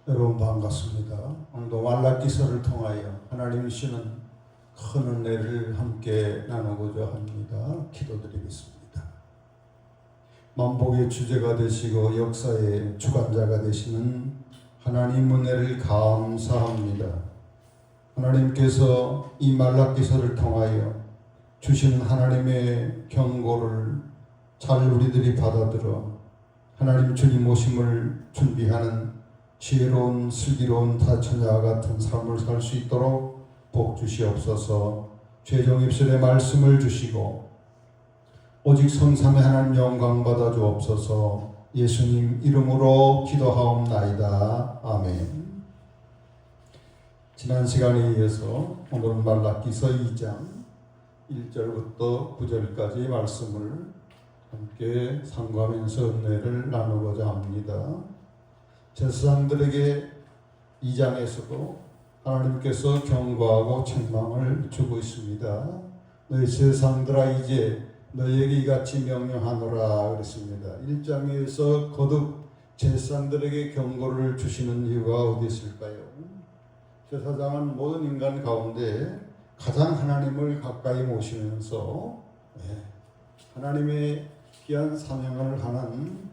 여러분 반갑습니다. 오늘도 말라기서를 통하여 하나님 주시는 큰 은혜를 함께 나누고자 합니다. 기도드리겠습니다. 만복의 주제가 되시고 역사의 주관자가 되시는 하나님 은혜를 감사합니다. 하나님께서 이 말라기서를 통하여 주시는 하나님의 경고를 잘 우리들이 받아들어 하나님 주님 오심을 준비하는 지혜로운 슬기로운 다처녀와 같은 삶을 살 수 있도록 복 주시옵소서. 최종 입술의 말씀을 주시고 오직 성삼의 하나님 영광 받아 주옵소서. 예수님 이름으로 기도하옵나이다. 아멘. 지난 시간에 이어서 오늘은 말라기서 2장 1절부터 9절까지 말씀을 함께 상고하면서 은혜를 나누고자 합니다. 제사장들에게 2장에서도 하나님께서 경고하고 책망을 주고 있습니다. 너희 제사장들아 이제 너희에게 이같이 명령하노라 그랬습니다. 1장에서 거듭 제사장들에게 경고를 주시는 이유가 어디 있을까요? 제사장은 모든 인간 가운데 가장 하나님을 가까이 모시면서 하나님의 귀한 사명을 하는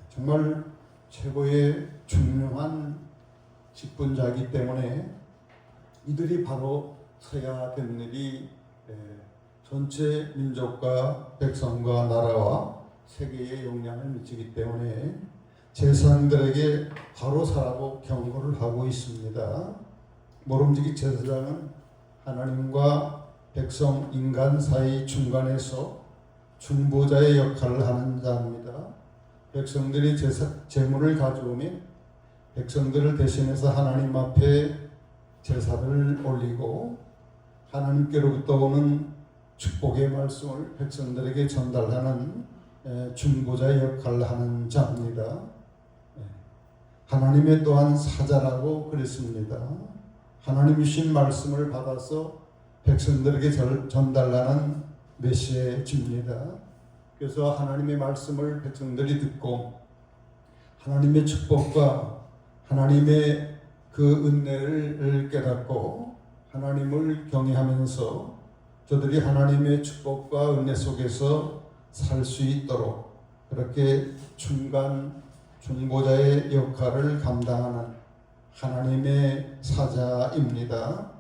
정말 최고의 중요한 직분자이기 때문에 이들이 바로 서야 되는 일이 전체 민족과 백성과 나라와 세계에 영향을 미치기 때문에 제사장들에게 바로 서라고 경고를 하고 있습니다. 모름지기 제사장은 하나님과 백성 인간 사이 중간에서 중보자의 역할을 하는 자입니다. 백성들이 제물을 가져오면 백성들을 대신해서 하나님 앞에 제사를 올리고 하나님께로부터 오는 축복의 말씀을 백성들에게 전달하는 중보자의 역할을 하는 자입니다. 하나님의 또한 사자라고 그랬습니다. 하나님 주신 말씀을 받아서 백성들에게 전달하는 메시지입니다. 그래서 하나님의 말씀을 백성들이 듣고 하나님의 축복과 하나님의 그 은혜를 깨닫고 하나님을 경외하면서 저들이 하나님의 축복과 은혜 속에서 살 수 있도록 그렇게 중보자의 역할을 감당하는 하나님의 사자입니다.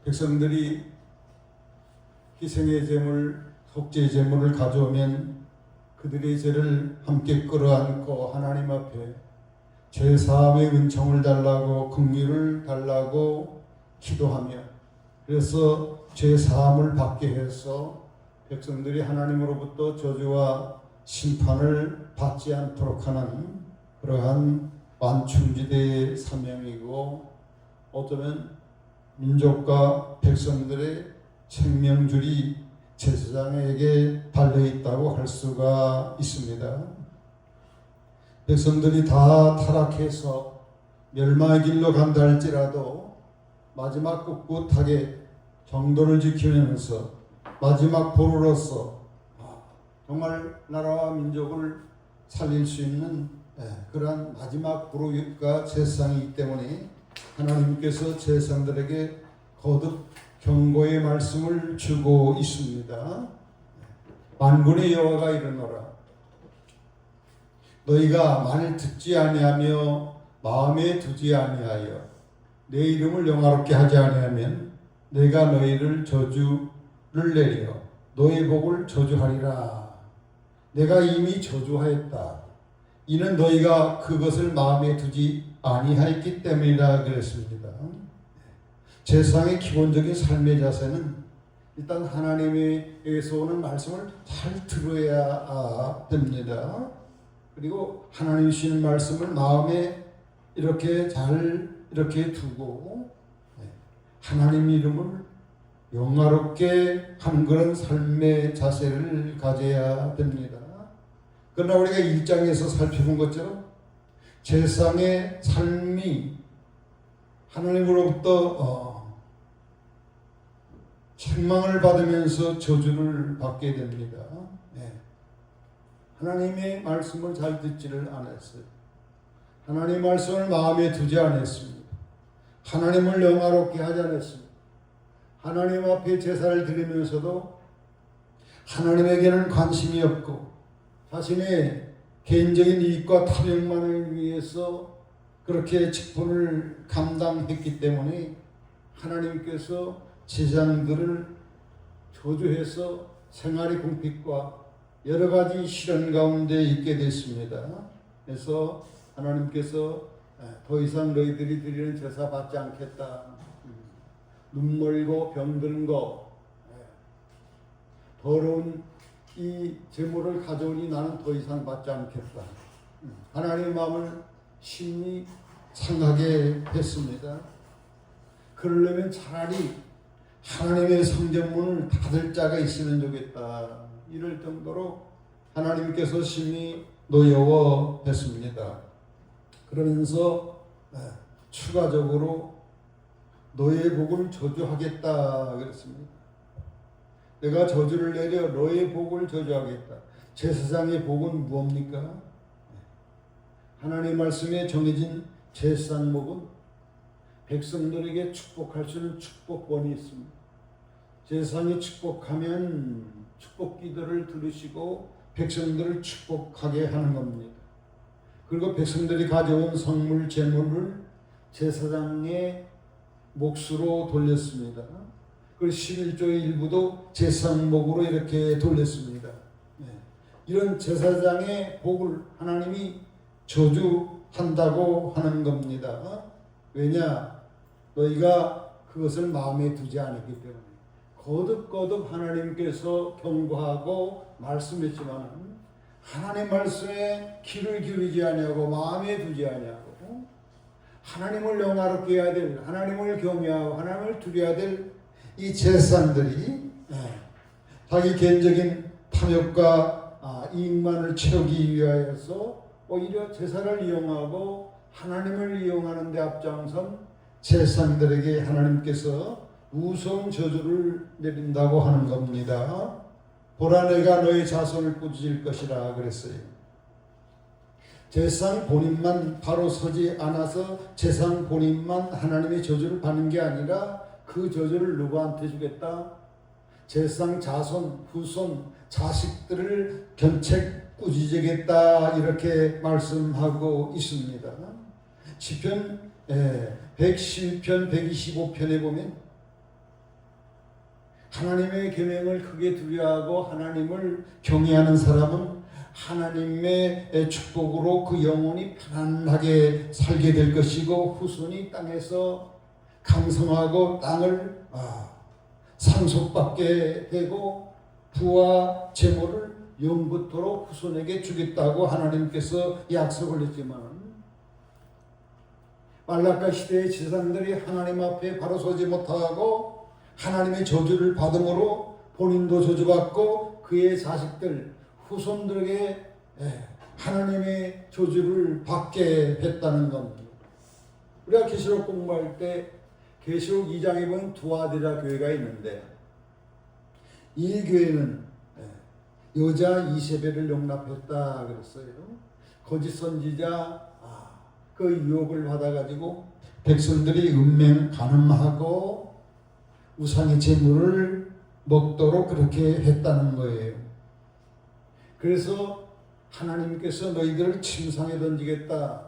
백성들이 희생의 제물 속죄의 제물을 가져오면 그들의 죄를 함께 끌어안고 하나님 앞에 죄사함의 은총을 달라고 긍휼을 달라고 기도하며 그래서 죄사함을 받게 해서 백성들이 하나님으로부터 저주와 심판을 받지 않도록 하는 그러한 완충지대의 사명이고 어쩌면 민족과 백성들의 생명줄이 제사장에게 달려있다고 할 수가 있습니다. 백성들이 다 타락해서 멸망의 길로 간다 할지라도 마지막 꿋꿋하게 정도를 지키면서 마지막 보루로서 정말 나라와 민족을 살릴 수 있는 그러한 마지막 보루가 제사장이기 때문에 하나님께서 제사장들에게 거듭 경고의 말씀을 주고 있습니다. 만군의 여호와가 이르노라 너희가 만일 듣지 아니하며 마음에 두지 아니하여 내 이름을 영화롭게 하지 아니하면 내가 너희를 저주를 내리어 너희 복을 저주하리라. 내가 이미 저주하였다. 이는 너희가 그것을 마음에 두지 아니하였기 때문이라 그랬습니다. 제사장의 기본적인 삶의 자세는 일단 하나님에게서 오는 말씀을 잘 들어야 됩니다. 그리고 하나님 주시는 말씀을 마음에 이렇게 잘 이렇게 두고 하나님 이름을 영화롭게 하는 그런 삶의 자세를 가져야 됩니다. 그러나 우리가 1장에서 살펴본 것처럼 제사장의 삶이 하나님으로부터 책망을 받으면서 저주를 받게 됩니다. 하나님의 말씀을 잘 듣지를 않았어요. 하나님 말씀을 마음에 두지 않았습니다. 하나님을 영화롭게 하지 않았습니다. 하나님 앞에 제사를 드리면서도 하나님에게는 관심이 없고 자신의 개인적인 이익과 탐욕만을 위해서 그렇게 직분을 감당했기 때문에 하나님께서 제사장들을 저주해서 생활의 궁핍과 여러 가지 시련 가운데 있게 됐습니다. 그래서 하나님께서 더 이상 너희들이 드리는 제사 받지 않겠다. 눈 멀고 병든 거, 더러운 이 제물을 가져오니 나는 더 이상 받지 않겠다. 하나님의 마음을 심히 상하게 했습니다. 그러려면 차라리 하나님의 성전문을 닫을 자가 있으면 좋겠다. 이럴 정도로 하나님께서 심히 노여워했습니다. 그러면서 추가적으로 너의 복을 저주하겠다 그랬습니다. 내가 저주를 내려 너의 복을 저주하겠다. 제사장의 복은 무엇입니까? 하나님의 말씀에 정해진 제사장목은 백성들에게 축복할 수 있는 축복권이 있습니다. 제사장이 축복하면 축복 기도를 들으시고 백성들을 축복하게 하는 겁니다. 그리고 백성들이 가져온 성물 제물을 제사장의 몫으로 돌렸습니다. 그 11조의 일부도 제사장목으로 이렇게 돌렸습니다. 이런 제사장의 복을 하나님이 저주한다고 하는 겁니다. 왜냐? 너희가 그것을 마음에 두지 않았기 때문에. 거듭거듭 하나님께서 경고하고 말씀했지만 하나님 말씀에 귀를 기울이지 아니하고 마음에 두지 아니하고 하나님을 영화롭게 해야 될, 하나님을 경외하고 하나님을 두려야 될 이 제사장들이 자기 개인적인 탐욕과 이익만을 채우기 위하여서 오히려 제사를 이용하고 하나님을 이용하는 데 앞장선 제사장들에게 하나님께서 무서운 저주를 내린다고 하는 겁니다. 보라, 내가 너의 자손을 꾸짖을 것이라 그랬어요. 제사장 본인만 바로 서지 않아서 제사장 본인만 하나님의 저주를 받는 게 아니라 그 저주를 누구한테 주겠다? 제사장 자손, 후손, 자식들을 견책 꾸짖겠다 이렇게 말씀하고 있습니다. 시편 111편 125편에 보면 하나님의 계명을 크게 두려워하고 하나님을 경외하는 사람은 하나님의 축복으로 그 영혼이 편안하게 살게 될 것이고 후손이 땅에서 강성하고 땅을 상속받게 되고 부와 재물을 영부토록 후손에게 주겠다고 하나님께서 약속을 했지만 말라카 시대의 제사장들이 하나님 앞에 바로 서지 못하고 하나님의 저주를 받음으로 본인도 저주받고 그의 자식들 후손들에게 하나님의 저주를 받게 했다는 겁니다. 우리가 계시록 공부할 때 계시록 2장에 보면 두아디라 교회가 있는데 이 교회는 여자 이세벨을 용납했다 그랬어요. 거짓 선지자 그 유혹을 받아가지고 백성들이 음행 간음하고 우상의 제물을 먹도록 그렇게 했다는 거예요. 그래서 하나님께서 너희들을 침상에 던지겠다.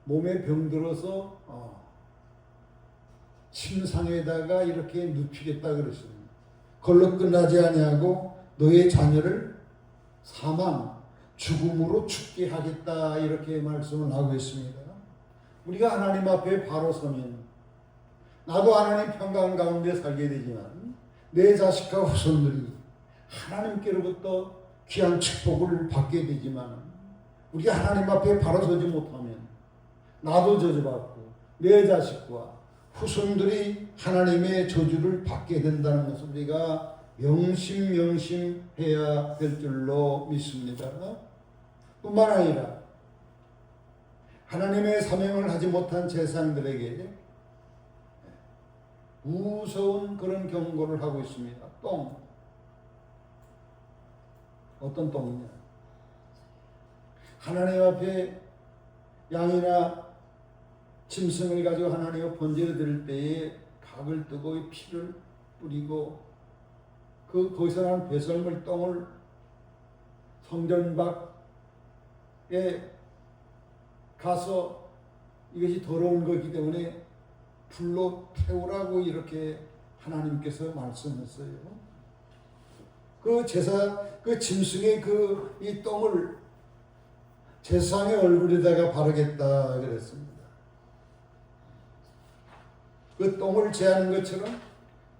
몸에 병들어서 침상에다가 이렇게 눕히겠다 그랬습니다. 그걸로 끝나지 아니하고 너의 자녀를 사망, 죽음으로 죽게 하겠다 이렇게 말씀을 하고 있습니다. 우리가 하나님 앞에 바로 서면 나도 하나님 평강 가운데 살게 되지만 내 자식과 후손들이 하나님께로부터 귀한 축복을 받게 되지만 우리가 하나님 앞에 바로 서지 못하면 나도 저주받고 내 자식과 후손들이 하나님의 저주를 받게 된다는 것을 우리가 명심해야 될 줄로 믿습니다. 뿐만 아니라 하나님의 사명을 하지 못한 제사장들에게 무서운 그런 경고를 하고 있습니다. 똥. 어떤 똥이냐? 하나님 앞에 양이나 짐승을 가지고 하나님의 번제를 드릴 때에 각을 뜨고 피를 뿌리고 거기서 난 배설물 똥을 성전 밖에 가서 이것이 더러운 것이기 때문에 불로 태우라고 이렇게 하나님께서 말씀했어요. 그 짐승의 이 똥을 제사장의 얼굴에다가 바르겠다 그랬습니다. 그 똥을 제하는 것처럼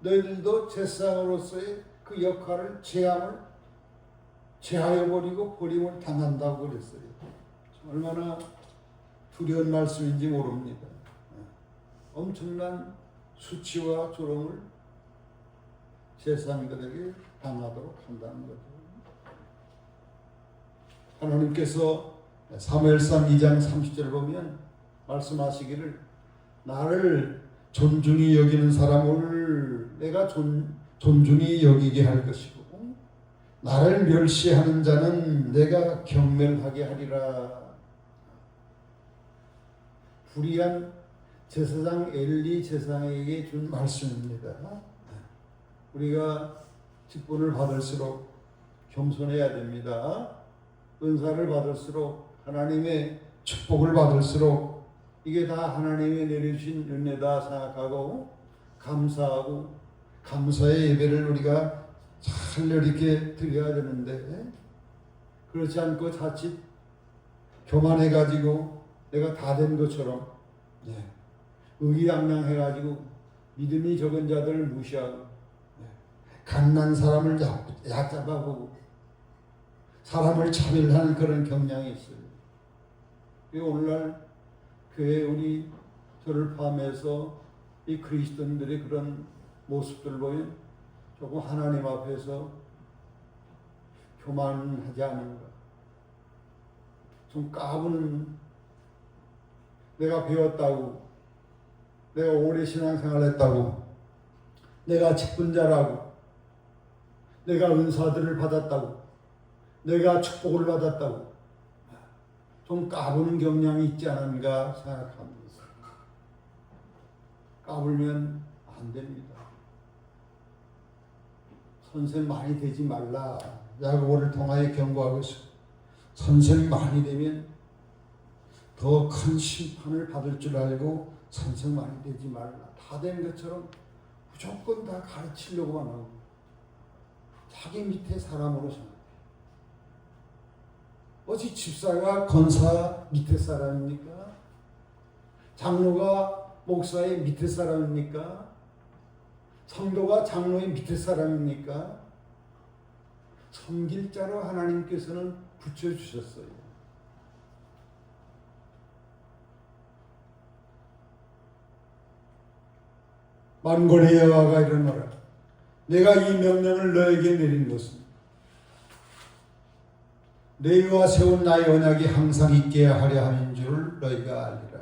너희들도 제사장으로서의 그 역할을 제하여 버림을 당한다고 그랬어요. 얼마나 두려운 말씀인지 모릅니다. 엄청난 수치와 조롱을 제사장들에게 당하도록 한다는 거죠. 하나님께서 사무엘상 2장 30절 보면 말씀하시기를 나를 존중히 여기는 사람을 내가 존중히 여기게 할 것이고 나를 멸시하는 자는 내가 경멸하게 하리라. 불의한 제사장 엘리 제사장에게 준 말씀입니다. 우리가 직분을 받을수록 겸손해야 됩니다. 은사를 받을수록 하나님의 축복을 받을수록 이게 다 하나님이 내려주신 은혜다 생각하고 감사하고 감사의 예배를 우리가 잘 이렇게 드려야 되는데 그렇지 않고 자칫 교만해가지고 내가 다 된 것처럼 의기양양해가지고 믿음이 적은 자들을 무시하고 갓난 사람을 얕잡아보고 사람을 차별하는 그런 경향이 있어요. 오늘날 교회 우리 저를 포함해서 이 그리스도인들의 그런 모습들 보면 조금 하나님 앞에서 교만하지 않은가, 좀 까부는, 내가 배웠다고, 내가 오래 신앙생활했다고, 내가 직분자라고, 내가 은사들을 받았다고, 내가 축복을 받았다고 좀 까부는 경향이 있지 않은가 생각합니다. 까불면 안 됩니다. 선생 많이 되지 말라. 야고보를 통하여 경고하고 있습니다. 선생 많이 되면 더 큰 심판을 받을 줄 알고 선생 많이 되지 말라. 다 된 것처럼 무조건 다 가르치려고만 하고 자기 밑에 사람으로 생각해요. 어찌 집사가 권사 밑에 사람입니까? 장로가 목사의 밑에 사람입니까? 성도가 장로의 밑에 사람입니까? 섬길 자로 하나님께서는 붙여주셨어요. 만군의 여호와가 이르노라. 내가 이 명령을 너에게 내린 것은 너희와 세운 나의 언약이 항상 있게 하려 함인 줄 너희가 알리라.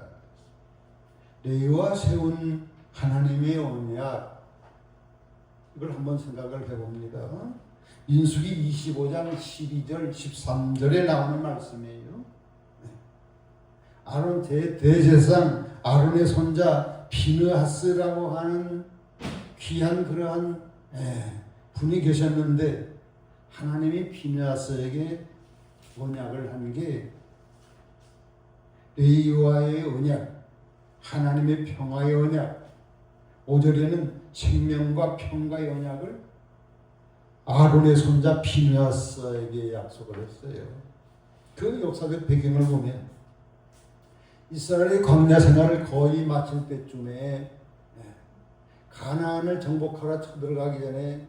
너희와 세운 하나님의 언약, 이걸 한번 생각을 해봅니다. 민수기 25장 12절 13절에 나오는 말씀이에요. 아론 대제사장 아론의 손자 비느하스라고 하는 귀한 그러한 분이 계셨는데 하나님이 비느하스에게 언약을 한 게 너희와의 언약, 하나님의 평화의 언약, 5절에는 생명과 평화의 언약을 아론의 손자 비느하스에게 약속을 했어요. 그 역사적 배경을 보면 이스라엘의 광야 생활을 거의 마칠 때쯤에 가나안을 정복하러 쳐들어가기 전에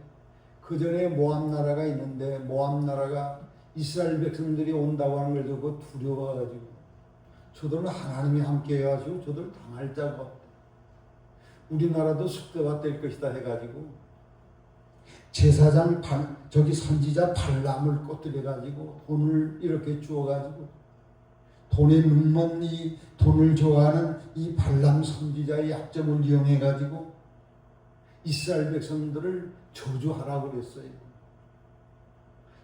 그 전에 모압 나라가 있는데 모압 나라가 이스라엘 백성들이 온다고 하는 걸 듣고 두려워가지고 저들은 하나님이 함께 해가지고 저들 당할 자가 없다. 우리나라도 숙대가 될 것이다 해가지고 제사장 선지자 발람을 꼬투려가지고 돈을 이렇게 주어가지고 돈에 눈먼 이 돈을 좋아하는 이 발람 선지자의 약점을 이용해가지고 이스라엘 백성들을 저주하라고 그랬어요.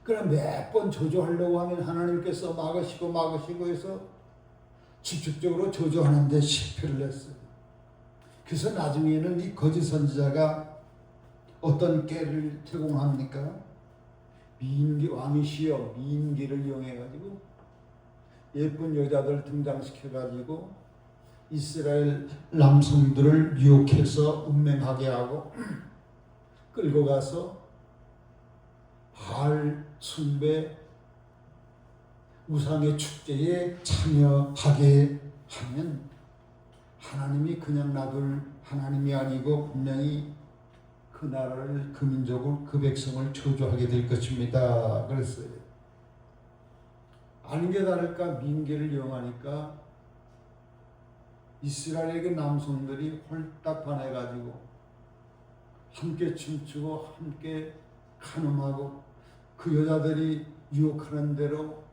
그러나 몇 번 저주하려고 하면 하나님께서 막으시고 해서 직접적으로 저주하는데 실패를 했어요. 그래서 나중에는 이 거짓 선지자가 어떤 깨를 제공합니까? 미인계, 왕이시여 미인계를 이용해가지고 예쁜 여자들 등장시켜가지고 이스라엘 남성들을 유혹해서 음행하게 하고 끌고 가서 바알 숭배 우상의 축제에 참여하게 하면 하나님이 그냥 놔둘 하나님이 아니고 분명히 그 나라를, 그 민족을, 그 백성을 저주하게 될 것입니다. 그랬어요. 아닌게 다를까 민계를 이용하니까 이스라엘의 남성들이 홀딱 반해가지고 함께 춤추고 함께 간음하고 그 여자들이 유혹하는 대로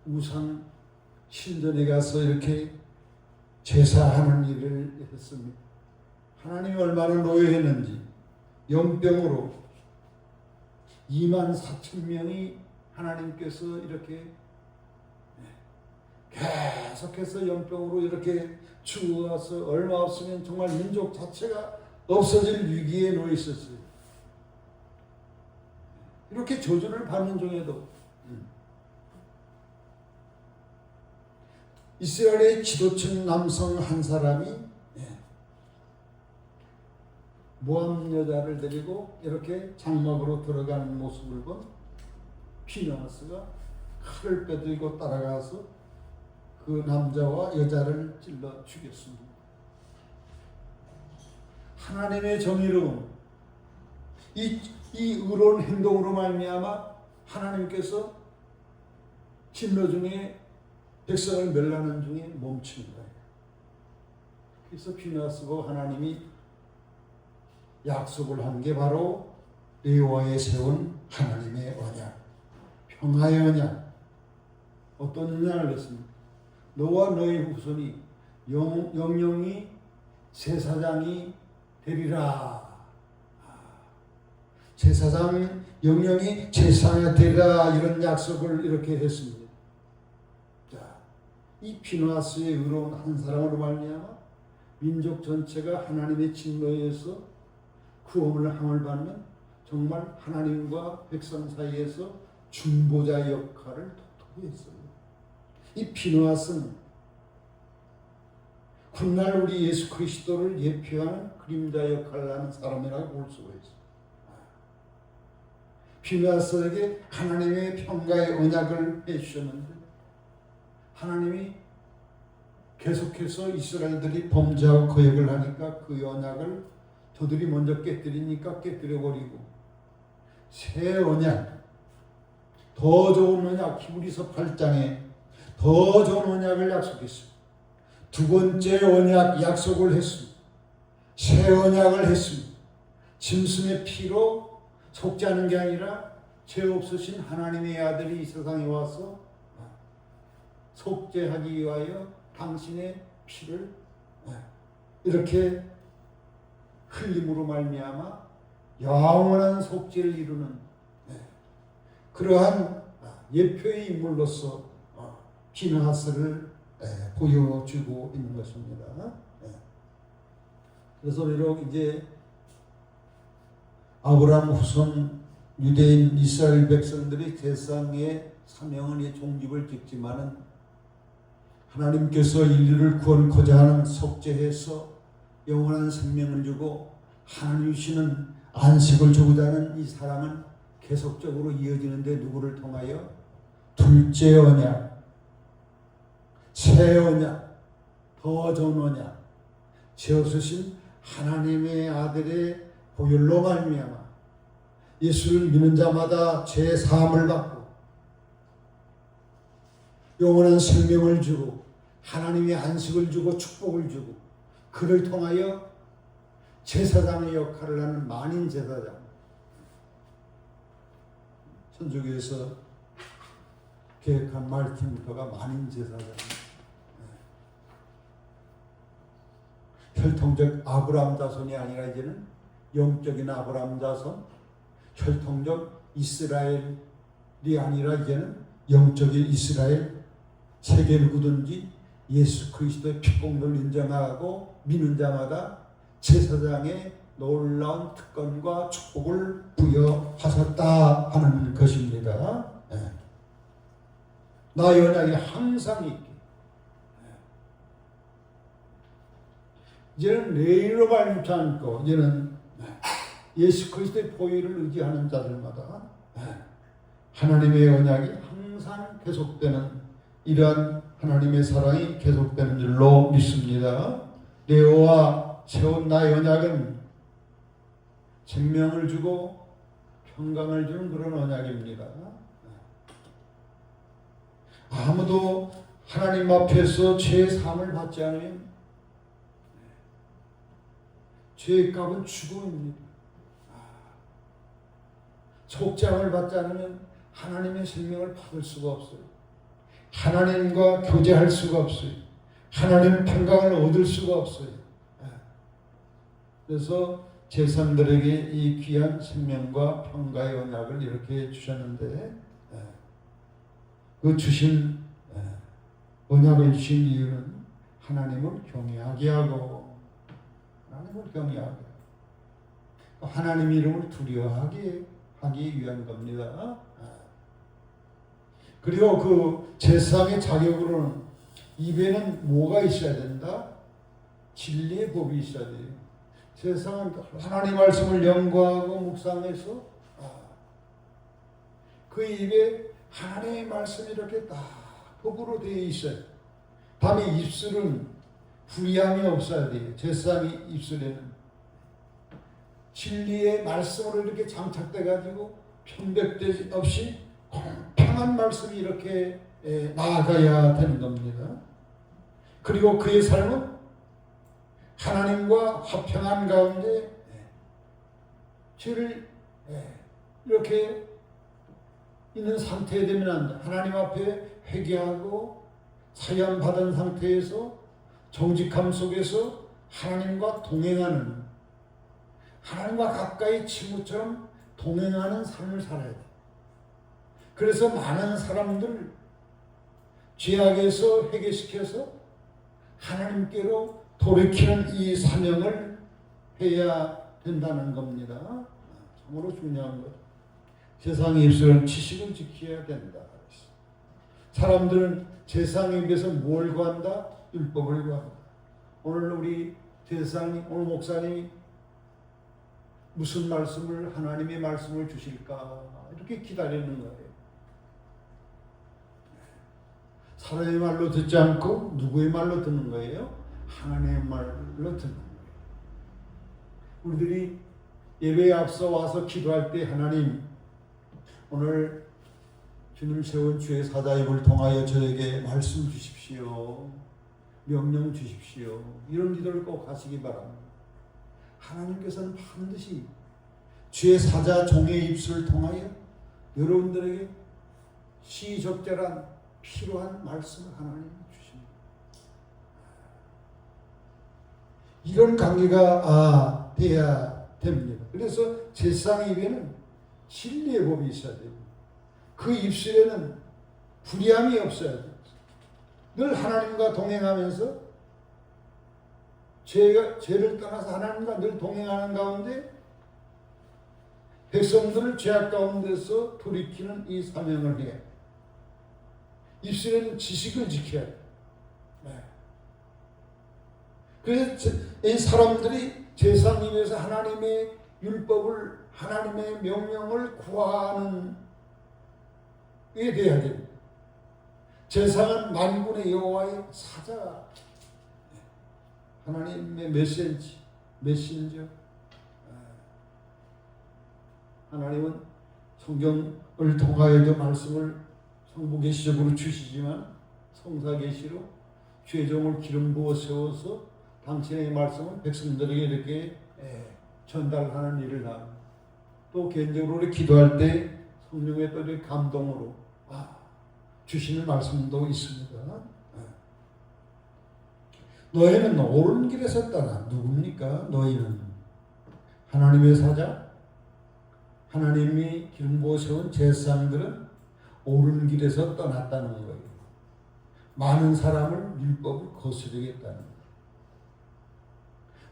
우상 신전에 가서 이렇게 제사하는 일을 했습니다. 하나님이 얼마나 노여했는지 연병으로 24,000명이 하나님께서 이렇게 계속해서 연병으로 이렇게 죽어서 얼마 없으면 정말 민족 자체가 없어질 위기에 놓여 있었어요. 이렇게 저주를 받는 중에도 이스라엘의 지도층 남성 한 사람이 모함 여자를 데리고 이렇게 장막으로 들어가는 모습을 본 피느하스가 칼을 빼들고 따라가서 그 남자와 여자를 찔러 죽였습니다. 하나님의 정의로움, 이 의로운 행동으로 말미암아 하나님께서 진노 중에 백성을 멸하는 중에 멈추는 거예요. 그래서 피느하스고 하나님이 약속을 한 게 바로 여호와에 세운 하나님의 언약, 평화의 언약. 어떤 언약을 했습니까? 너와 너의 후손이 영영이 제사장이 되리라. 제사장 영영이 제사장이 되리라, 이런 약속을 이렇게 했습니다. 자, 이 피느하스의 의로운 한 사람으로 말미암아 민족 전체가 하나님의 진노에서 구원을 함을 받는 정말 하나님과 백성 사이에서 중보자 역할을 톡톡히 했어요. 이 피느하스는 훗날 우리 예수 그리스도를 예표하는 그림자 역할을 하는 사람이라고 볼 수가 있어요. 피느하스에게 하나님의 평가의 언약을 해주셨는데 하나님이 계속해서 이스라엘들이 범죄하고 거역을 하니까 그 언약을 저들이 먼저 깨뜨리니까 깨뜨려버리고 새 언약, 더 좋은 언약, 히브리서 8장에 더 좋은 언약을 약속했습니다. 두 번째 언약 약속을 했습니다. 새 언약을 했습니다. 짐승의 피로 속죄하는 게 아니라 죄 없으신 하나님의 아들이 이 세상에 와서 속죄하기 위하여 당신의 피를 이렇게 흘림으로 말미암아 영원한 속죄를 이루는 그러한 예표의 인물로서 피느하스를 보여주고 있는 것입니다. 그래서 비록 이제 아브라함 후손 유대인 이스라엘 백성들이 제사장의 사명은 종집을 찍지만은 하나님께서 인류를 구원코자 하는 속죄해서 영원한 생명을 주고 하나님 주시는 안식을 주고자 하는 이 사랑은 계속적으로 이어지는데 누구를 통하여? 둘째 언약, 새 언약, 더 좋은 언약, 죄 없으신 하나님의 아들의 보혈로 말미암아 예수를 믿는 자마다 죄 사함을 받고 영원한 생명을 주고 하나님의 안식을 주고 축복을 주고 그를 통하여 제사장의 역할을 하는 만인 제사장, 천주교에서 계획한 마르틴 루터가 만인 제사장, 혈통적 아브라함 자손이 아니라 이제는 영적인 아브라함 자손, 혈통적 이스라엘이 아니라 이제는 영적인 이스라엘, 세계 누구든지 예수 그리스도의 피공로를 인정하고 믿는 자마다 제사장의 놀라운 특권과 축복을 부여하셨다 하는 것입니다. 나의 언약이 항상 있게. 이제는 내일로 말미암지 않고 이제는 예수 그리스도의 보혈을 의지하는 자들마다 하나님의 언약이 항상 계속되는 이러한 하나님의 사랑이 계속되는 줄로 믿습니다. 내와 세운 나의 언약은 생명을 주고 평강을 주는 그런 언약입니다. 아무도 하나님 앞에서 죄의 사함을 받지 않으면 죄의 값은 죽음입니다. 속죄함을 받지 않으면 하나님의 생명을 받을 수가 없어요. 하나님과 교제할 수가 없어요. 하나님의 평강을 얻을 수가 없어요. 그래서 제사장들에게 이 귀한 생명과 평강의 언약을 이렇게 주셨는데 그 주신 언약을 주신 이유는 하나님을 경외하게 하고 하나님을 경외하게 하고 하나님 이름을 두려워하게 하기 위한 겁니다. 그리고 그 제사장의 자격으로는 입에는 뭐가 있어야 된다? 진리의 법이 있어야 돼요. 제사장은 하나님 말씀을 연구하고 묵상해서 그 입에 하나님의 말씀이 이렇게 딱 법으로 되어 있어요. 다음에 입술은 불의함이 없어야 돼요. 제사장의 입술에는 진리의 말씀으로 이렇게 장착돼 가지고 편백되지 없이 공평한 말씀이 이렇게 나아가야 되는 겁니다. 그리고 그의 삶은 하나님과 화평한 가운데 죄를 이렇게 있는 상태에 되면 안 돼. 하나님 앞에 회개하고 사연 받은 상태에서 정직함 속에서 하나님과 동행하는, 하나님과 가까이 친구처럼 동행하는 삶을 살아야 돼. 그래서 많은 사람들 죄악에서 회개시켜서 하나님께로 돌이키는 이 사명을 해야 된다는 겁니다. 참으로 중요한 것. 세상의 입술은 지식을 지켜야 된다. 사람들은 제사장의 입에서 뭘 구한다? 율법을 구한다. 오늘 우리 제사장이, 오늘 목사님이 무슨 말씀을, 하나님의 말씀을 주실까 이렇게 기다리는 거예요. 사람의 말로 듣지 않고 누구의 말로 듣는 거예요? 하나님의 말로 듣는 거예요. 우리들이 예배에 앞서 와서 기도할 때 하나님, 오늘 주님 세운 주의 사자입을 통하여 저에게 말씀 주십시오. 명령 주십시오. 이런 기도를 꼭 하시기 바랍니다. 하나님께서는 반드시 주의 사자 종의 입술을 통하여 여러분들에게 시적절한 필요한 말씀을 하나님 주십니다. 이런 관계가 돼야 됩니다. 그래서 제사장의 입에는 진리의 법이 있어야 됩니다. 그 입술에는 불의함이 없어야 돼요. 늘 하나님과 동행하면서 죄를 떠나서 하나님과 늘 동행하는 가운데 백성들을 죄악 가운데서 돌이키는 이 사명을 해야 돼요. 입술에는 지식을 지켜야 돼요. 그래서 이 사람들이 제사장 입에서 하나님의 율법을, 하나님의 명령을 구하는 게 돼야 됩니다. 제사장은 만군의 여호와의 사자, 하나님의 메신저. 하나님은 성경을 통하여도 말씀을 성부 계시적으로 주시지만 성사 계시로 죄종을 기름 부어 세워서 당신의 말씀을 백성들에게 이렇게 전달하는 일을 합니다. 또 개인적으로 우리 기도할 때 성령의 또 감동으로 주시는 말씀도 있습니다. 너희는 옳은 길에 섰다나. 누굽니까? 너희는 하나님의 사자, 하나님이 기름 부어 세운 제사장들은 옳은 길에서 떠났다는 거예요. 많은 사람을 율법을 거스르겠다는 거예요.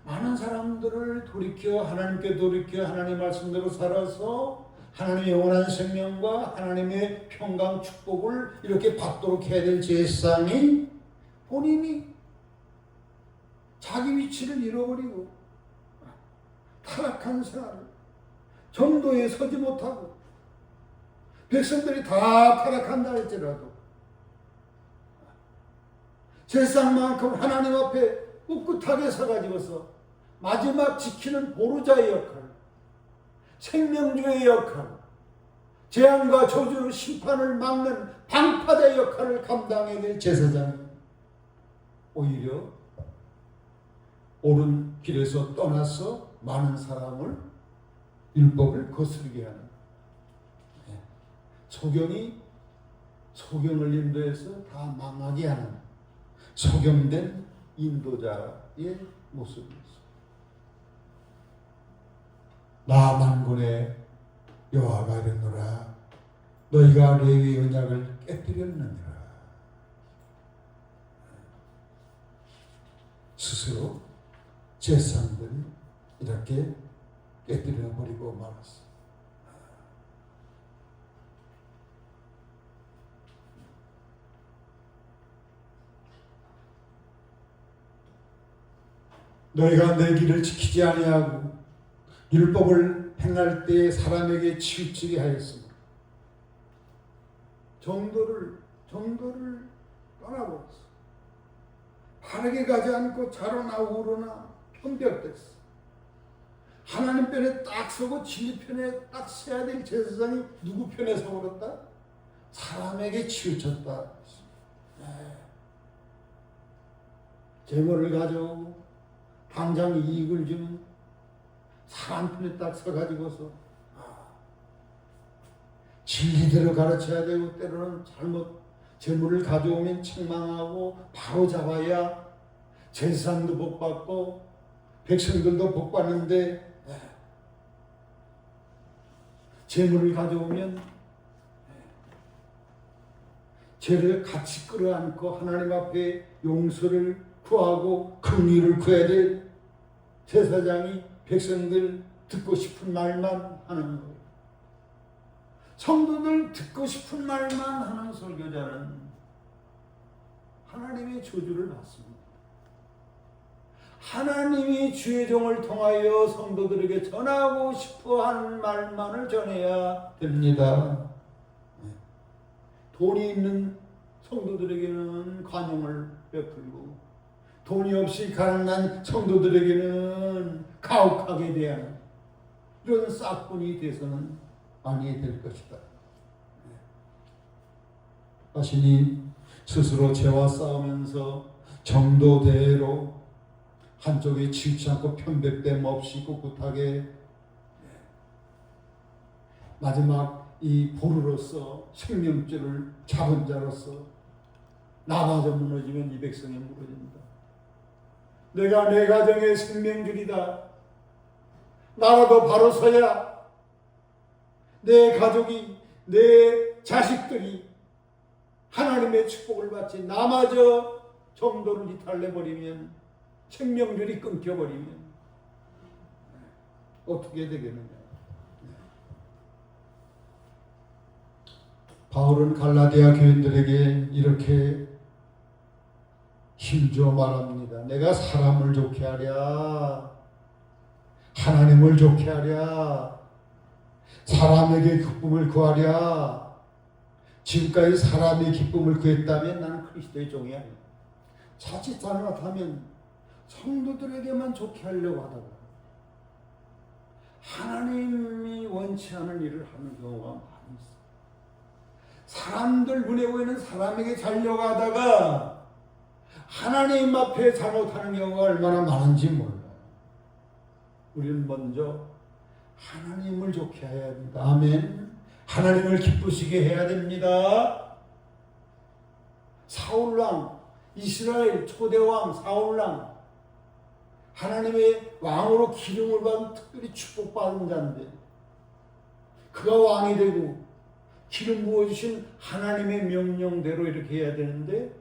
많은 사람들을 돌이켜 하나님께 돌이켜 하나님 말씀대로 살아서 하나님의 영원한 생명과 하나님의 평강 축복을 이렇게 받도록 해야 될 제사장이 본인이 자기 위치를 잃어버리고 타락한 생활을 전도에 서지 못하고 백성들이 다 타락한다 할지라도 제사장만큼 하나님 앞에 꿋꿋하게 서가지고서 마지막 지키는 보루자의 역할, 생명주의 역할, 재앙과 저주 심판을 막는 방파자의 역할을 감당해야 될 제사장이 오히려 옳은 길에서 떠나서 많은 사람을 율법을 거스르게 하는 소경을 인도해서 다 망하게 하는 소경된 인도자의 모습이었습니다. 나 만군의 여호와가 이르노라 너희가 레위의 언약을 깨뜨렸느니라. 스스로 제사장들이 이렇게 깨뜨려 버리고 말았어. 너희가 내 길을 지키지 아니하고 율법을 행할 때 사람에게 치우치게 하였으므로 정도를 떠나버렸어. 바르게 가지 않고 좌로나 우로나 편벽됐어. 하나님 편에 딱 서고 진리 편에 딱 서야 될 제사장이 누구 편에 서버렸다? 사람에게 치우쳤다. 재물을 가져오고 당장 이익을 주는 사람 편에 딱 서가지고서 진리대로 가르쳐야 되고 때로는 잘못 재물을 가져오면 책망하고 바로 잡아야 제사장도 복받고 백성들도 복받는데 재물을 가져오면 죄를 같이 끌어안고 하나님 앞에 용서를 구하고 긍휼을 구해야 될 제사장이 백성들 듣고 싶은 말만 하는 거예요. 성도들 듣고 싶은 말만 하는 설교자는 하나님의 저주를 받습니다. 하나님이 주의 종을 통하여 성도들에게 전하고 싶어 하는 말만을 전해야 됩니다. 돈이 있는 성도들에게는 관용을 베풀고 돈이 없이 가난한 성도들에게는 가혹하게 대하는 이런 싹군이 돼서는 아니게 될 것이다. 자신이 스스로 죄와 싸우면서 정도대로 한쪽에 치우치 않고 편백됨 없이 꿋꿋하게 마지막 이 보루로서 생명줄을 잡은 자로서 나마저 무너지면 이 백성이 무너진다. 내가 내 가정의 생명줄이다. 나라도 바로 서야 내 가족이 내 자식들이 하나님의 축복을 받지 나마저 정도를 이탈해버리면 생명줄이 끊겨버리면 어떻게 되겠느냐. 바울은 갈라디아 교인들에게 이렇게 힘줘 말합니다. 내가 사람을 좋게 하랴 하나님을 좋게 하랴 사람에게 기쁨을 구하랴. 지금까지 사람의 기쁨을 구했다면 나는 그리스도의 종이 아니야. 자칫 잘못하면 성도들에게만 좋게 하려고 하다가 하나님이 원치 않은 일을 하는 경우가 많이 있어. 사람들 눈에 보이는 사람에게 자려고 하다가 하나님 앞에 잘못하는 경우가 얼마나 많은지 몰라요. 우리는 먼저 하나님을 좋게 해야 합니다. 아멘. 하나님을 기쁘시게 해야 됩니다. 사울왕, 이스라엘 초대왕 사울왕, 하나님의 왕으로 기름을 받은 특별히 축복받은 자인데 그가 왕이 되고 기름 부어주신 하나님의 명령대로 이렇게 해야 되는데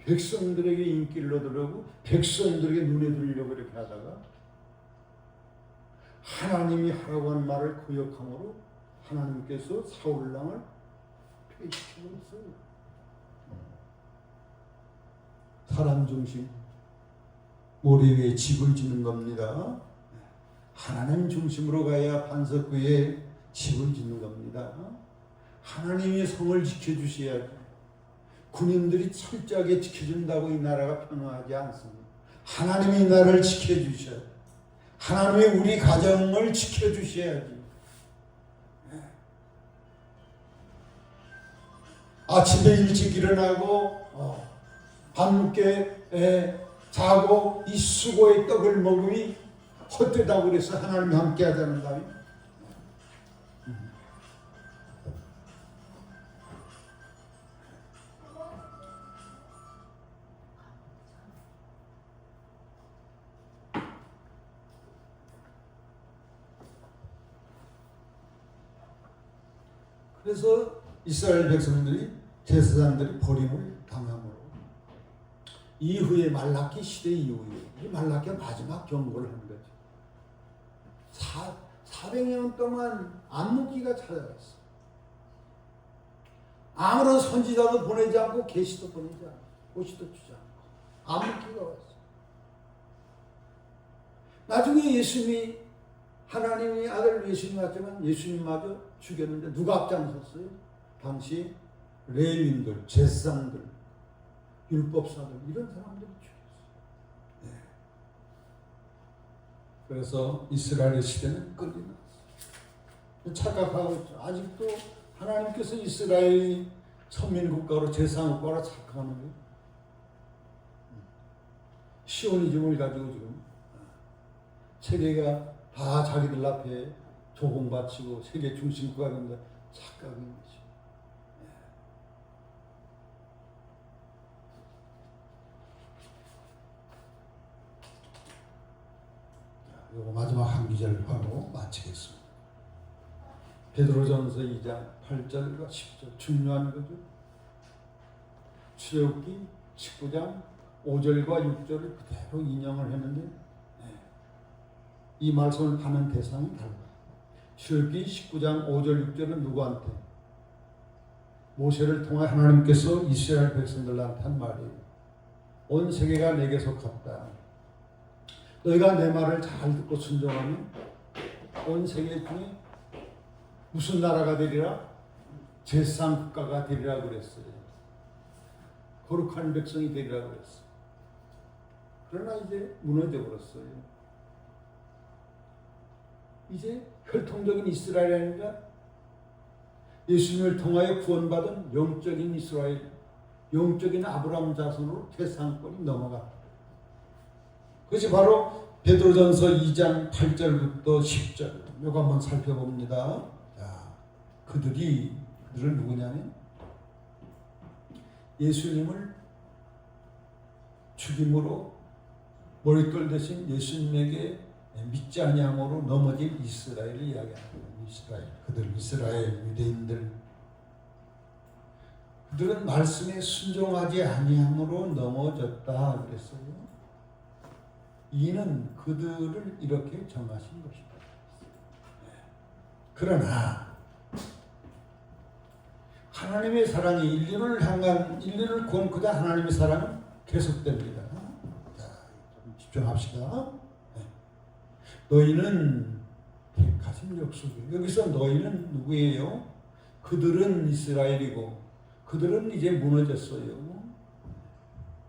백성들에게 인기를 얻으려고 백성들에게 눈에 들리려고 이렇게 하다가 하나님이 하라고 한 말을 거역함으로 하나님께서 사울왕을 폐지시켰어요. 사람 중심 모래 위에 집을 짓는 겁니다. 하나님 중심으로 가야 반석구에 집을 짓는 겁니다. 하나님이 성을 지켜주셔야지. 군인들이 철저하게 지켜준다고 이 나라가 평화하지 않습니다. 하나님이 이 나라를 지켜주셔야 돼. 하나님이 우리 가정을 지켜주셔야지. 아침에 일찍 일어나고 밤늦게 자고 이 수고의 떡을 먹으니 헛되다고 그래서 하나님이 함께 하자는 말이. 그래서 이스라엘 백성들이 제사장들이 버림을 당함으로 이후에 말라기 시대 이후에 이 말라기가 마지막 경고를 하는 거죠. 400년 동안 암묵기가 찾아갔어. 아무런 선지자도 보내지 않고 계시도 보내지 않고 고시도 주지 않고 암묵기가 왔어. 나중에 예수님이 하나님의 아들 예수님이 왔지만 예수님마저 죽였는데 누가 앞장섰어요? 당시 레위인들, 제사장들, 율법사들 이런 사람들이 죽였어요. 네. 그래서 이스라엘의 시대는 끝이 났어요. 착각하고 있죠. 아직도 하나님께서 이스라엘이 선민국가로 제사국가로 착각하는 거예요. 시오니즘을 가지고 지금 세계가 다 자기들 앞에 조공바치고 세계 중심국가 된다 착각인 거죠. 요거 마지막 한 구절 하고 마치겠습니다. 베드로전서 2장 8절과 10절 중요한 거죠. 출애굽기 19장 5절과 6절을 그대로 인용을 했는데 이 말씀을 하는 대상이 달라요. 출애굽기 19장 5절 6절은 누구한테? 모세를 통해 하나님께서 이스라엘 백성들한테 한 말이에요. 온 세계가 내게 속했다. 너희가 내 말을 잘 듣고 순종하면 온 세계 중에 무슨 나라가 되리라? 제사장 국가가 되리라 그랬어요. 거룩한 백성이 되리라 그랬어요. 그러나 이제 무너져 버렸어요. 이제 혈통적인 이스라엘이 아니라 예수님을 통하여 구원받은 영적인 이스라엘, 영적인 아브라함 자손으로 제사장권이 넘어갔다. 그것이 바로 베드로전서 2장 8절부터 10절. 이거 한번 살펴봅니다. 자, 그들은 누구냐면 예수님을 죽임으로 머릿돌 대신 예수님에게 믿지 아니함으로 넘어진 이스라엘을 이야기하는 거예요. 이스라엘 유대인들. 그들은 말씀에 순종하지 아니함으로 넘어졌다 그랬어요. 이는 그들을 이렇게 정하신 것이다. 그러나 하나님의 사랑이 인류를 구원하고자 하나님의 사랑은 계속됩니다. 자, 좀 집중합시다. 너희는 택하신 족속이에요. 여기서 너희는 누구예요? 그들은 이스라엘이고 그들은 이제 무너졌어요.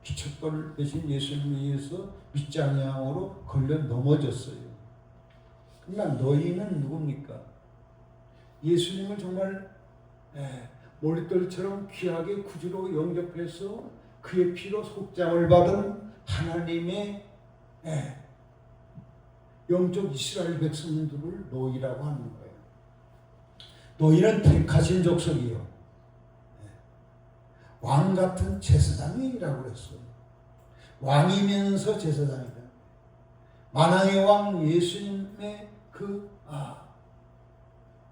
기척돌 대신 예수님에 의해서 믿지 아니함으로 걸려 넘어졌어요. 그러나 너희는 누굽니까? 예수님을 정말 머릿돌처럼 귀하게 구주로 영접해서 그의 피로 속장을 받은 하나님의 영적 이스라엘 백성들을 너희라고 하는 거예요. 너희는 택하신 족속이요. 왕 같은 제사장이라고 그랬어요. 왕이면서 제사장이다. 만왕의 왕 예수님의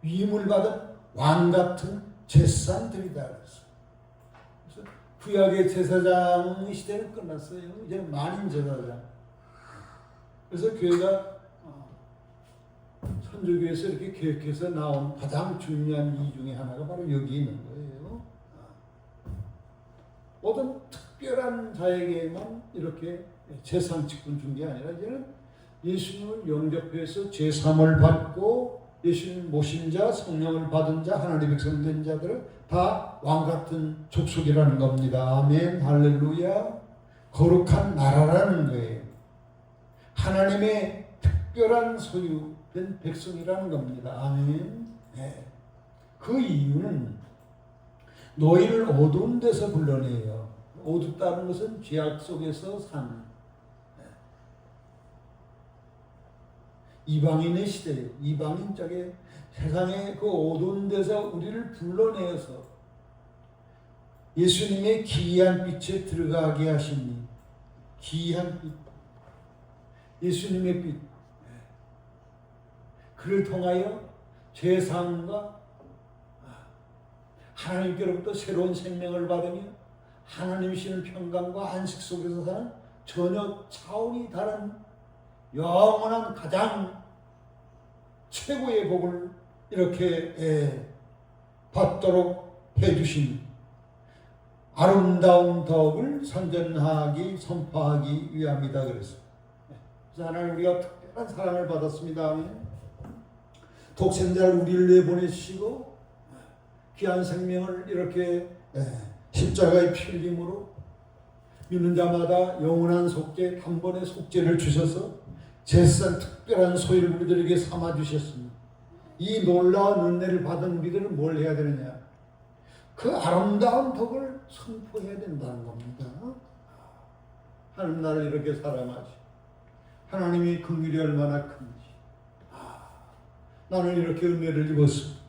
위임을 받은 왕 같은 제사장들이다 그랬어요. 그래서 구약의 제사장 시대는 끝났어요. 이제는 만인 제사장. 그래서 교회가 천주교에서 이렇게 계획해서 나온 가장 중요한 이 중에 하나가 바로 여기 있는 거예요. 모든 특별한 자에게만 이렇게 제상직분 준 게 아니라 이제는 예수님을 영접해서 제삼을 받고 예수님 모신 자, 성령을 받은 자, 하나님의 백성 된 자들은 다 왕같은 족속이라는 겁니다. 아멘, 할렐루야. 거룩한 나라라는 거예요. 하나님의 특별한 소유된 백성이라는 겁니다. 아멘. 네. 그 이유는 너희를 어두운 데서 불러내요. 어둡다는 것은 죄악 속에서 사는 이방인의 시대예요. 이방인 쪽에 세상의 그 어두운 데서 우리를 불러내어서 예수님의 기이한 빛에 들어가게 하시니, 기이한 빛, 예수님의 빛, 그를 통하여 죄사함과 하나님께로부터 새로운 생명을 받으며 하나님이 주시는 평강과 안식 속에서 사는 전혀 차원이 다른 영원한 가장 최고의 복을 이렇게 받도록 해주신 아름다운 덕을 선전하기 선포하기 위함이다 그랬어요. 그래서 하나님 우리가 특별한 사랑을 받았습니다. 독생자를 우리를 내보내시고 귀한 생명을 이렇게 십자가의 피 흘림으로 믿는 자마다 영원한 속죄, 단번에 속죄를 주셔서 제사 특별한 소유를 우리들에게 삼아 주셨습니다. 이 놀라운 은혜를 받은 우리들은 뭘 해야 되느냐? 그 아름다운 덕을 선포해야 된다는 겁니다. 하나님 나를 이렇게 사랑하시, 하나님이 긍휼이 얼마나 큰지, 나는 이렇게 은혜를 입었습니다.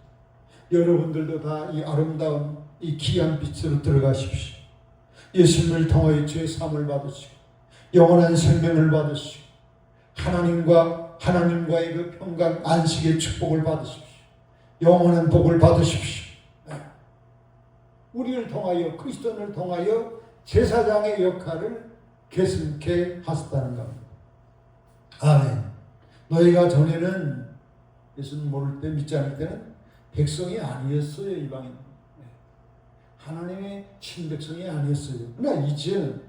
여러분들도 다 이 아름다운 이 귀한 빛으로 들어가십시오. 예수님을 통하여 죄 사함을 받으시고 영원한 생명을 받으시고 하나님과의 그 평강 안식의 축복을 받으십시오. 영원한 복을 받으십시오. 우리를 통하여 그리스도를 통하여 제사장의 역할을 계승케 하셨다는 겁니다. 아멘. 너희가 전에는 예수님 모를 때 믿지 않을 때는 백성이 아니었어요. 이방인 하나님의 친백성이 아니었어요. 그러나 이제는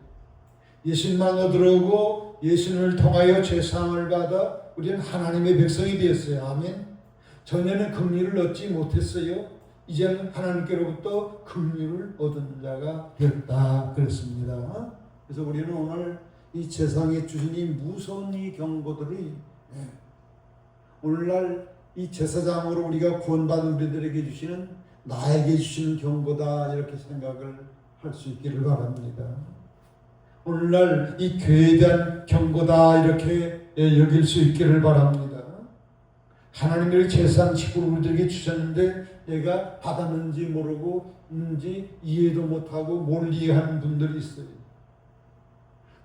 예수님만 얻으려고 예수님을 통하여 죄사함을 받아 우리는 하나님의 백성이 되었어요. 아멘. 전에는 긍휼을 얻지 못했어요. 이제는 하나님께로부터 긍휼을 얻은 자가 되었다 그랬습니다. 그래서 우리는 오늘 이 세상에 주신 이 무서운 이 경고들이 오늘날 이 제사장으로 우리가 구원받은 우리들에게 주시는, 나에게 주시는 경고다 이렇게 생각을 할 수 있기를 바랍니다. 오늘날 이 교회에 대한 경고다 이렇게 여길 수 있기를 바랍니다. 하나님의 제사장 식구를 우리들에게 주셨는데 내가 받았는지 모르고 있는지 이해도 못하고 뭘 이해하는 분들이 있어요.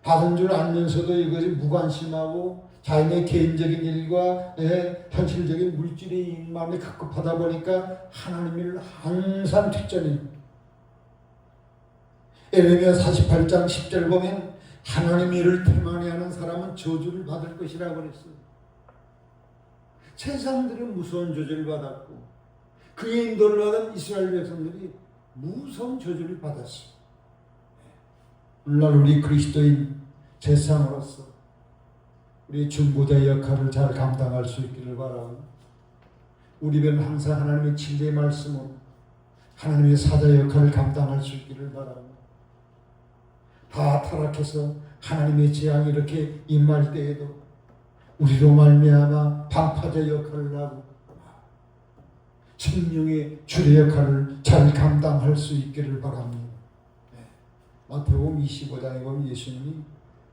받은 줄 알면서도 이것이 무관심하고 자신의 개인적인 일과 현실적인 물질의 마음이 급급하다 보니까 하나님을 항상 뒷전입니다. 에레미야 48장 10절 보면 하나님 일을 태만해하는 사람은 저주를 받을 것이라고 그랬어요. 세상들은 무서운 저주를 받았고 그의 인도를 받은 이스라엘 백성들이 무서운 저주를 받았어요. 오늘날 우리 그리스도인 제사장으로서 우리 중보자 역할을 잘 감당할 수 있기를 바라고, 우리는 항상 하나님의 진리의 말씀으로 하나님의 사자 역할을 감당할 수 있기를 바라고, 다 타락해서 하나님의 재앙이 이렇게 임할 때에도 우리로 말미암아 방파제 역할을 하고 생명의 주례 역할을 잘 감당할 수 있기를 바랍니다. 마태복음 25장에 보면 예수님이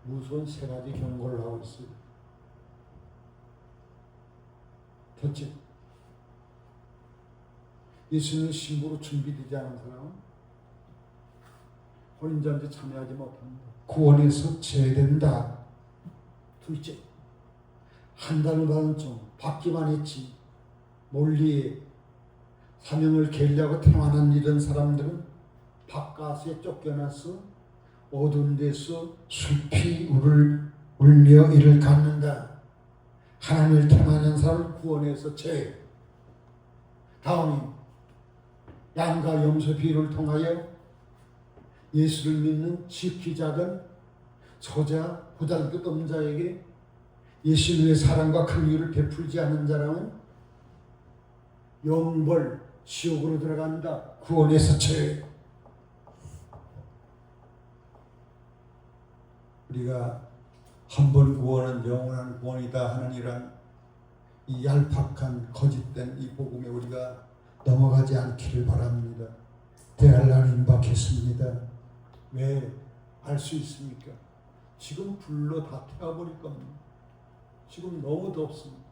무서운 세 가지 경고를 하고 있어요. 첫째, 예수님의 신부로 준비되지 않은 사람은 혼인잔치에 참여하지 못합니다. 구원에서 제외된다. 둘째, 한달을 받은 중 받기만 했지 몰리에 사명을 게으려고 태어난 이런 사람들은 바깥에 쫓겨나서 어두운 데서 숲이 울며 이를 갖는다. 하나님을 통하는 사람을 구원해서 죄. 다음이 양과 염소 비유를 통하여 예수를 믿는 지극히 작은 소자 보잘것없는 자에게 예수님의 사랑과 긍휼을 베풀지 않는 자라면 영벌 지옥으로 들어간다. 구원에서 죄. 우리가 한 번 구원은 영원한 구원이다 하는 이런 이 얄팍한 거짓된 이 복음에 우리가 넘어가지 않기를 바랍니다. 대환란이 임박했습니다. 왜 알 수 있습니까? 지금 불로 다 태워버릴 겁니다. 지금 너무 덥습니다.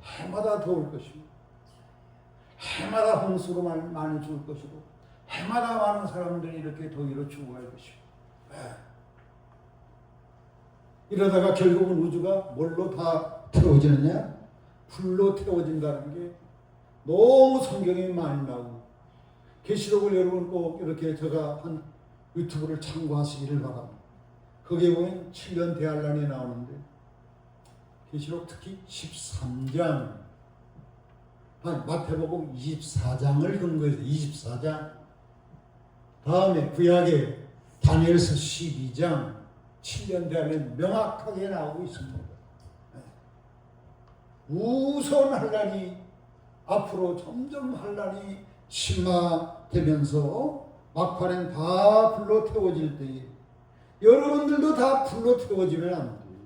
해마다 더울 것이고 해마다 홍수로 많이 죽을 것이고 해마다 많은 사람들이 이렇게 더위로 죽어갈 것이고 이러다가 결국은 우주가 뭘로 다 태워지느냐? 불로 태워진다는 게 너무 성경에 많이 나오고 계시록을 여러분 꼭 이렇게 제가 한 유튜브를 참고하시기를 바랍니다. 거기에 보면 7년 대환란이 나오는데 계시록 특히 13장 마태복음 24장을 근거해서 24장 다음에 구약의 다니엘서 12장 7년 대환란이 명확하게 나오고 있습니다. 무서운 환란이 앞으로 점점 환란이 심화되면서 막판엔 다 불로 태워질 때에 여러분들도 다 불로 태워지면 안 돼요.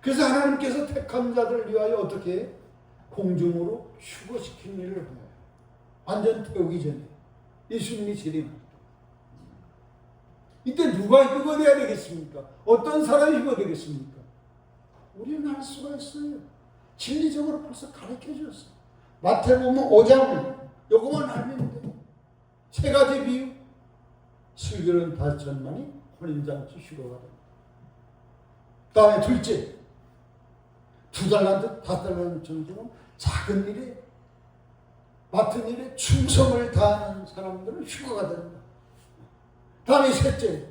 그래서 하나님께서 택한 자들을 위하여 어떻게 공중으로 휴거시키는 일을 해요. 완전 태우기 전에 예수님이 재림합니다. 이때 누가 휴거돼야 되겠습니까? 어떤 사람이 휴거되겠습니까? 우리는 할 수가 있어요. 진리적으로 벌써 가르쳐 줬어요. 마태복음 5장 요거만 알면 돼요. 세 가지 비유. 슬기로운 5천만이 혼인잔치 휴거가 됩니다. 다음에 둘째 2달란트 5달란트 정도는 작은 일에 맡은 일에 충성을 다하는 사람들은 휴거가 됩니다. 다음에 셋째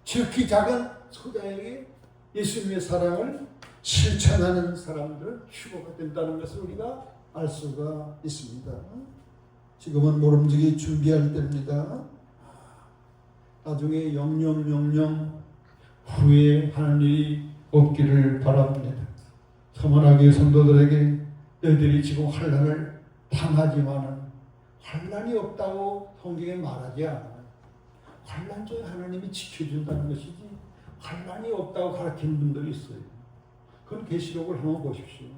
지극히 작은 소자에게 예수님의 사랑을 실천하는 사람들은 휴거가 된다는 것을 우리가 알 수가 있습니다. 지금은 모름지기 준비할 때입니다. 나중에 영영 후회하는 일이 없기를 바랍니다. 서문학의 성도들에게 너희들이 지금 환난을 당하지만은 환난이 없다고 성경에 말하지 않아요. 환난 중에 하나님이 지켜준다는 것이지 환난이 없다고 가르치는 분들이 있어요. 그건 계시록을 한번 보십시오.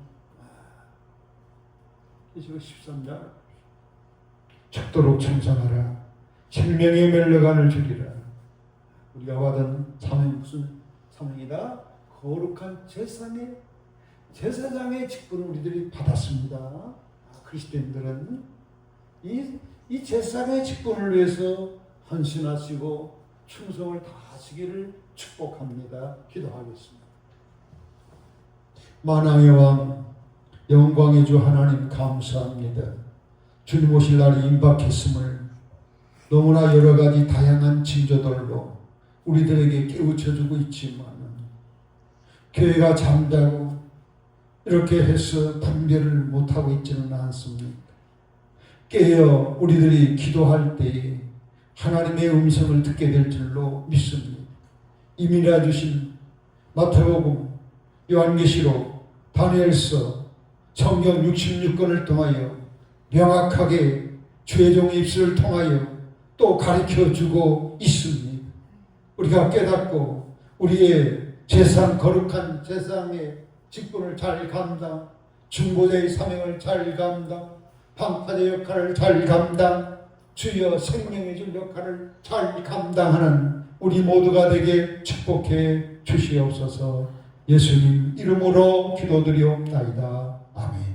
계시록 13장 죽도록 청성하라. 생명의 멸류관을 주리라. 우리가 받은 사명이 무슨 사명이다? 거룩한 제사장의 직분을 우리들이 받았습니다. 그리스도인들은 이 제사장의 직분을 위해서 헌신하시고 충성을 다하시기를 축복합니다. 기도하겠습니다. 만왕의 왕 영광의 주 하나님 감사합니다. 주님 오실 날이 임박했음을 너무나 여러 가지 다양한 징조들로 우리들에게 깨우쳐주고 있지만 교회가 잠자고 이렇게 해서 분별을 못하고 있지는 않습니다. 깨어 우리들이 기도할 때에 하나님의 음성을 듣게 될 줄로 믿습니다. 이미라 주신 마태복음, 요한계시록, 다니엘서, 성경 66권을 통하여 명확하게 주의 종의 입술을 통하여 또 가르쳐주고 있습니다. 우리가 깨닫고 우리의 거룩한 제사장의 직분을 잘 감당, 중보자의 사명을 잘 감당, 방파제 역할을 잘 감당, 주여 생명의 줄 역할을 잘 감당하는 우리 모두가 되게 축복해 주시옵소서. 예수님 이름으로 기도드리옵나이다. 아멘.